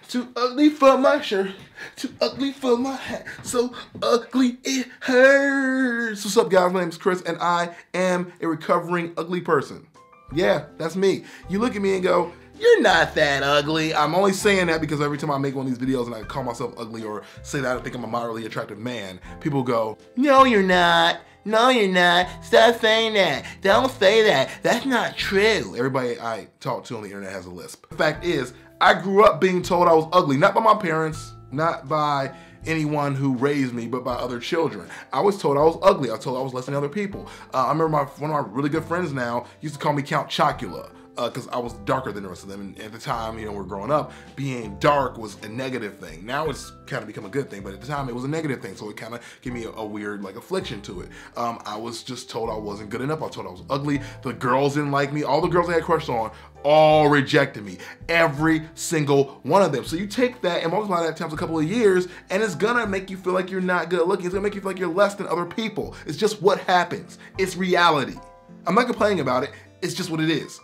Too ugly for my shirt, too ugly for my hat, so ugly it hurts. What's up, guys? My name is Chris, and I am a recovering ugly person. Yeah, that's me. You look at me and go, you're not that ugly. I'm only saying that because every time I make one of these videos and I call myself ugly or say that I think I'm a moderately attractive man, people go, no, you're not. No, you're not. Stop saying that. Don't say that. That's not true. Everybody I talk to on the internet has a lisp. The fact is, I grew up being told I was ugly, not by my parents, not by anyone who raised me, but by other children. I was told I was ugly. I was told I was less than other people. I remember one of my really good friends now used to call me Count Chocula. Because I was darker than the rest of them, and at the time, you know, we're growing up, being dark was a negative thing. Now it's kind of become a good thing, but at the time it was a negative thing, so it kind of gave me a weird like affliction to it. I was just told I wasn't good enough. I was told I was ugly. The girls didn't like me. All the girls I had crushed on all rejected me. Every single one of them. So you take that and multiply that times a couple of years, and it's gonna make you feel like you're not good looking. It's gonna make you feel like you're less than other people. It's just what happens. It's reality. I'm not complaining about it. It's just what it is.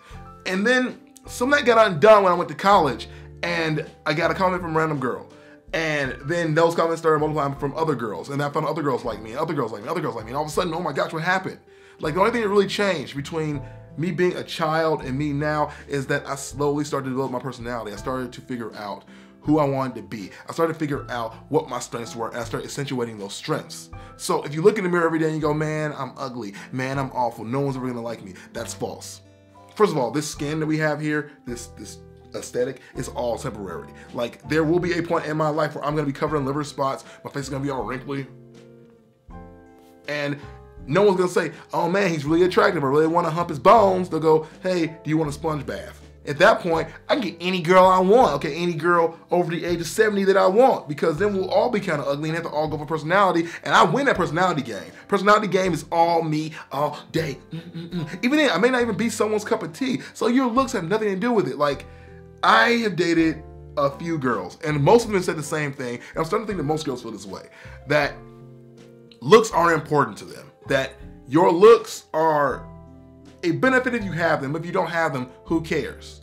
And then some of that got undone when I went to college, and I got a comment from a random girl. And then those comments started multiplying from other girls, and I found other girls like me, other girls like me, other girls like me, and all of a sudden, oh my gosh, what happened? Like, the only thing that really changed between me being a child and me now is that I slowly started to develop my personality. I started to figure out who I wanted to be. I started to figure out what my strengths were, and I started accentuating those strengths. So if you look in the mirror every day and you go, man, I'm ugly, man, I'm awful, no one's ever gonna like me, that's false. First of all, this skin that we have here, this aesthetic, is all temporary. Like, there will be a point in my life where I'm gonna be covered in liver spots, my face is gonna be all wrinkly, and no one's gonna say, oh man, he's really attractive, I really wanna hump his bones. They'll go, hey, do you want a sponge bath? At that point, I can get any girl I want, okay, any girl over the age of 70 that I want, because then we'll all be kind of ugly and have to all go for personality, and I win that personality game. Personality game is all me, all day. Even then, I may not even be someone's cup of tea, so your looks have nothing to do with it. Like, I have dated a few girls, and most of them have said the same thing, and I'm starting to think that most girls feel this way, that looks aren't important to them, that your looks are a benefit if you have them. If you don't have them, who cares?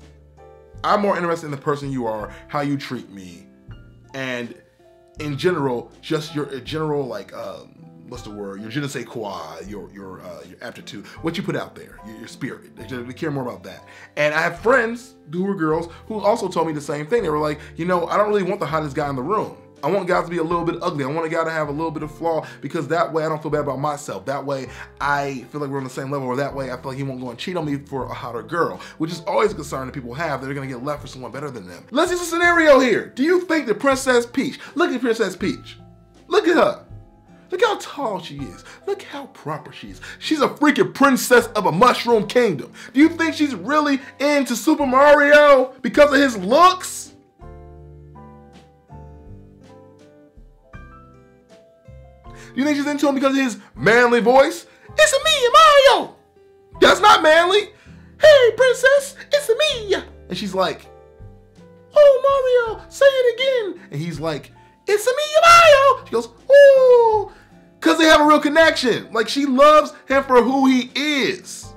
I'm more interested in the person you are, how you treat me, and in general, just your general, like, what's the word? Your je ne sais quoi, your aptitude, what you put out there, your spirit. They care more about that. And I have friends who were girls who also told me the same thing. They were like, you know, I don't really want the hottest guy in the room. I want guys to be a little bit ugly. I want a guy to have a little bit of flaw, because that way I don't feel bad about myself. That way I feel like we're on the same level, or that way I feel like he won't go and cheat on me for a hotter girl, which is always a concern that people have, that they're gonna get left for someone better than them. Let's use a scenario here. Do you think that Princess Peach, look at Princess Peach. Look at her. Look how tall she is. Look how proper she is. She's a freaking princess of a mushroom kingdom. Do you think she's really into Super Mario because of his looks? You think she's into him because of his manly voice? It's a me, Mario. That's not manly. Hey, princess, it's a me. And she's like, oh, Mario, say it again. And he's like, it's a me, Mario. She goes, ooh, because they have a real connection. Like, she loves him for who he is.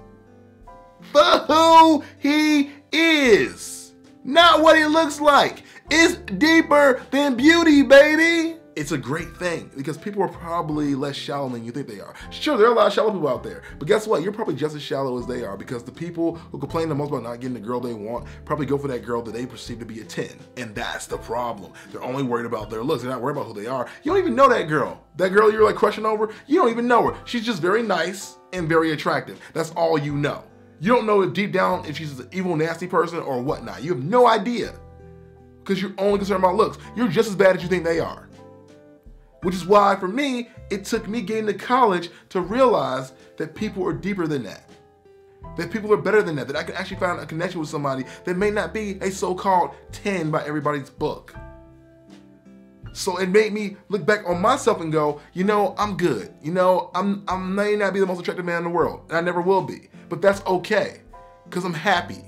For who he is. Not what he looks like. It's deeper than beauty, baby. It's a great thing, because people are probably less shallow than you think they are. Sure, there are a lot of shallow people out there, but guess what? You're probably just as shallow as they are, because the people who complain the most about not getting the girl they want probably go for that girl that they perceive to be a 10, and that's the problem. They're only worried about their looks. They're not worried about who they are. You don't even know that girl. That girl you're like crushing over, you don't even know her. She's just very nice and very attractive. That's all you know. You don't know deep down if she's an evil, nasty person or whatnot. You have no idea, because you're only concerned about looks. You're just as bad as you think they are. Which is why, for me, it took me getting to college to realize that people are deeper than that. That people are better than that. That I can actually find a connection with somebody that may not be a so-called 10 by everybody's book. So it made me look back on myself and go, you know, I'm good. You know, I may not be the most attractive man in the world, and I never will be. But that's okay, because I'm happy.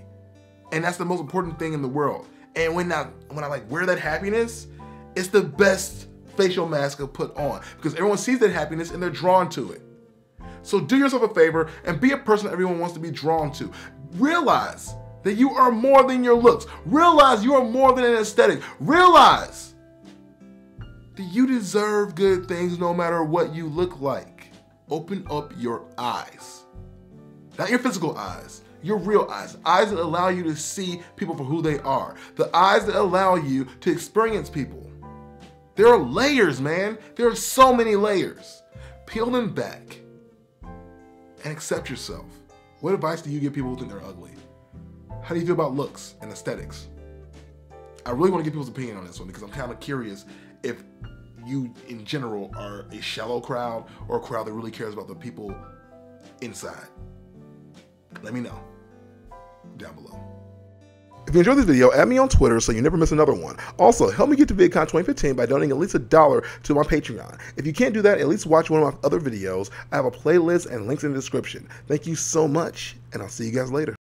And that's the most important thing in the world. And when I like wear that happiness, it's the best facial mask to put on, because everyone sees that happiness and they're drawn to it. So do yourself a favor and be a person that everyone wants to be drawn to. Realize that you are more than your looks. Realize you are more than an aesthetic. Realize that you deserve good things no matter what you look like. Open up your eyes. Not your physical eyes, your real eyes. Eyes that allow you to see people for who they are. The eyes that allow you to experience people. There are layers, man. There are so many layers. Peel them back and accept yourself. What advice do you give people who think they're ugly? How do you feel about looks and aesthetics? I really want to get people's opinion on this one because I'm kind of curious if you, in general, are a shallow crowd or a crowd that really cares about the people inside. Let me know down below. If you enjoyed this video, add me on Twitter so you never miss another one. Also, help me get to VidCon 2015 by donating at least $1 to my Patreon. If you can't do that, at least watch one of my other videos. I have a playlist and links in the description. Thank you so much, and I'll see you guys later.